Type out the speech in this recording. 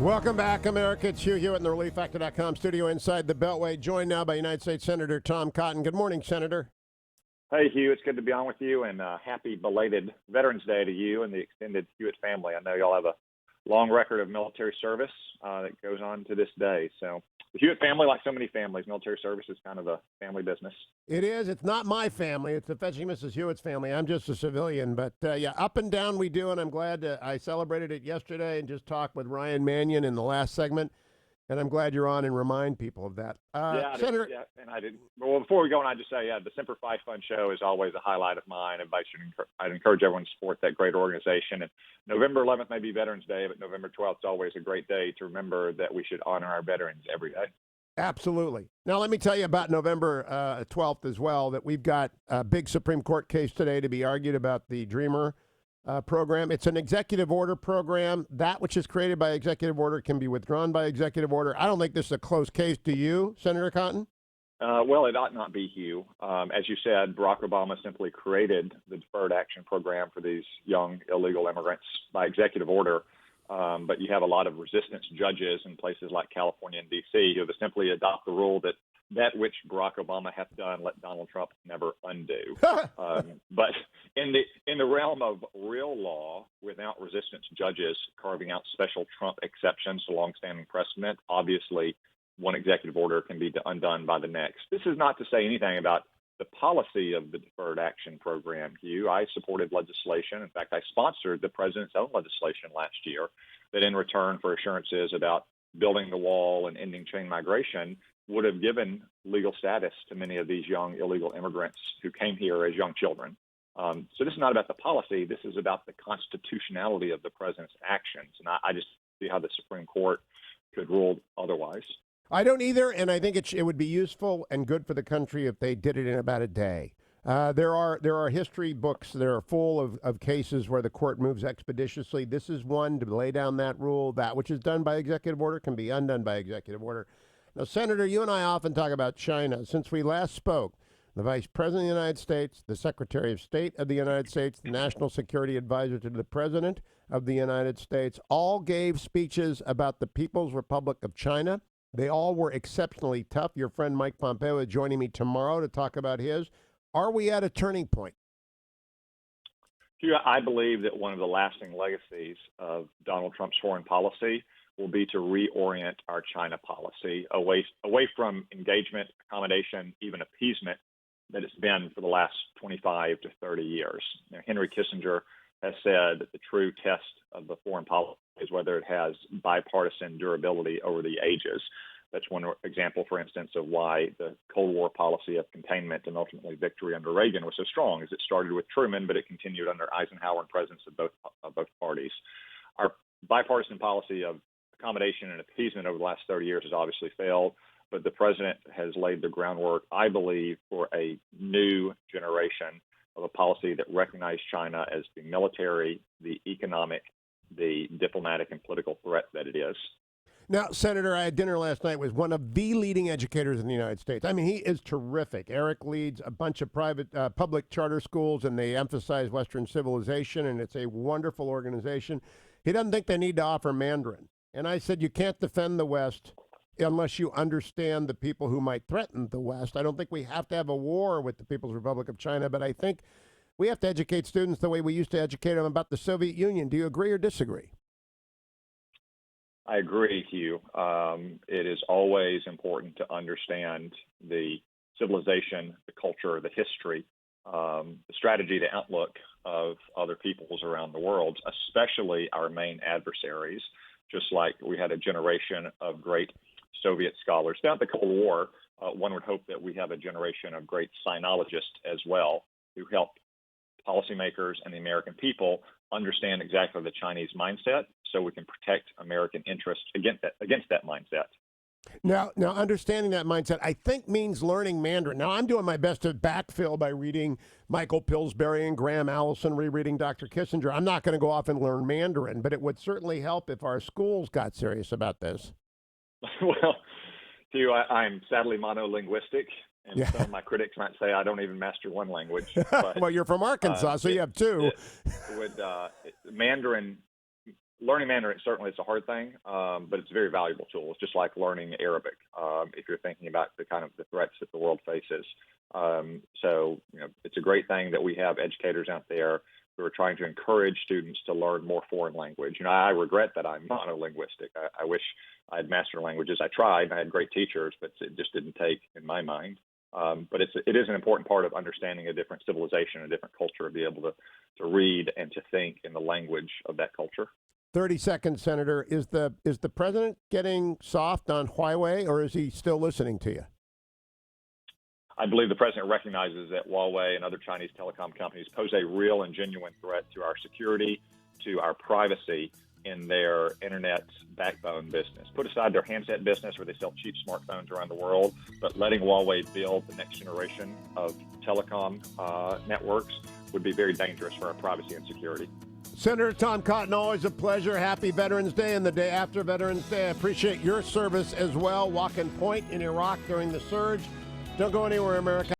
Welcome back, America. It's Hugh Hewitt in the ReliefFactor.com studio inside the Beltway, joined now by United States Senator Tom Cotton. Good morning, Senator. Hey, Hugh. It's good to be on with you, and happy belated Veterans Day to you and the extended Hewitt family. I know y'all have a long record of military service that goes on to this day. So the Hewitt family, like so many families, military service is kind of a family business. It is. It's not my family. It's the fetching Mrs. Hewitt's family. I'm just a civilian. But, yeah, up and down we do, and I'm glad I celebrated it yesterday and just talked with Ryan Mannion in the last segment. And I'm glad you're on and remind people of that. Senator. And I did. Well, before we go on, I just say, the Semper Fi Fund show is always a highlight of mine. I'd encourage everyone to support that great organization. And November 11th may be Veterans Day, but November 12th is always a great day to remember that we should honor our veterans every day. Absolutely. Now, let me tell you about November 12th as well, that we've got a big Supreme Court case today to be argued about the Dreamer program. It's an executive order program. That which is created by executive order can be withdrawn by executive order. I don't think this is a close case. Do you, Senator Cotton? Well, it ought not be, Hugh. As you said, Barack Obama simply created the Deferred Action Program for these young illegal immigrants by executive order. But you have a lot of resistance judges in places like California and D.C. who have simply adopt the rule that which Barack Obama hath done, let Donald Trump never undo. But in the realm of real law, without resistance judges carving out special Trump exceptions to longstanding precedent, obviously one executive order can be undone by the next. This is not to say anything about the policy of the Deferred Action Program, Hugh. I supported legislation. In fact, I sponsored the president's own legislation last year that in return for assurances about building the wall and ending chain migration would have given legal status to many of these young illegal immigrants who came here as young children. So this is not about the policy. This is about the constitutionality of the president's actions. And I just see how the Supreme Court could rule otherwise. I don't either, and I think it would be useful and good for the country if they did it in about a day. There are history books that are full of cases where the court moves expeditiously. This is one to lay down that rule. That which is done by executive order can be undone by executive order. Now, Senator, you and I often talk about China. Since we last spoke, the Vice President of the United States, the Secretary of State of the United States, the National Security Advisor to the President of the United States all gave speeches about the People's Republic of China. They all were exceptionally tough. Your friend Mike Pompeo is joining me tomorrow to talk about his. Are we at a turning point? Hugh, I believe that one of the lasting legacies of Donald Trump's foreign policy will be to reorient our China policy away from engagement, accommodation, even appeasement that it's been for the last 25 to 30 years. Henry Kissinger has said that the true test of the foreign policy is whether it has bipartisan durability over the ages. That's one example, for instance, of why the Cold War policy of containment and ultimately victory under Reagan was so strong, as it started with Truman, but it continued under Eisenhower and presidents of both parties. Our bipartisan policy of accommodation and appeasement over the last 30 years has obviously failed, but the president has laid the groundwork, I believe, for a new generation of a policy that recognized China as the military, the economic, the diplomatic and political threat that it is. Now, Senator, I had dinner last night with one of the leading educators in the United States. I mean, he is terrific. Eric leads a bunch of public charter schools, and they emphasize Western civilization, and it's a wonderful organization. He doesn't think they need to offer Mandarin. And I said, you can't defend the West unless you understand the people who might threaten the West. I don't think we have to have a war with the People's Republic of China, but I think we have to educate students the way we used to educate them about the Soviet Union. Do you agree or disagree? I agree, Hugh. It is always important to understand the civilization, the culture, the history, the strategy, the outlook of other peoples around the world, especially our main adversaries, just like we had a generation of great Soviet scholars. Throughout the Cold War, one would hope that we have a generation of great sinologists as well who help policymakers and the American people understand exactly the Chinese mindset so we can protect American interests against that mindset. Now, understanding that mindset, I think, means learning Mandarin. Now, I'm doing my best to backfill by reading Michael Pillsbury and Graham Allison, rereading Dr. Kissinger. I'm not going to go off and learn Mandarin, but it would certainly help if our schools got serious about this. Well, Hugh, I'm sadly monolinguistic, and some of my critics might say I don't even master one language. But, well, you're from Arkansas, so you have two. Mandarin learning Mandarin certainly is a hard thing, but it's a very valuable tool. It's just like learning Arabic if you're thinking about the kind of the threats that the world faces. So it's a great thing that we have educators out there who are trying to encourage students to learn more foreign language. I regret that I'm monolinguistic. I wish I had mastered languages. I tried. I had great teachers, but it just didn't take in my mind. But it is an important part of understanding a different civilization, a different culture, to be able to read and to think in the language of that culture. 30 seconds, Senator. Is the president getting soft on Huawei, or is he still listening to you? I believe the president recognizes that Huawei and other Chinese telecom companies pose a real and genuine threat to our security, to our privacy in their internet backbone business. Put aside their handset business where they sell cheap smartphones around the world, but letting Huawei build the next generation of telecom networks would be very dangerous for our privacy and security. Senator Tom Cotton, always a pleasure. Happy Veterans Day and the day after Veterans Day. I appreciate your service as well, walking point in Iraq during the surge. Don't go anywhere, America.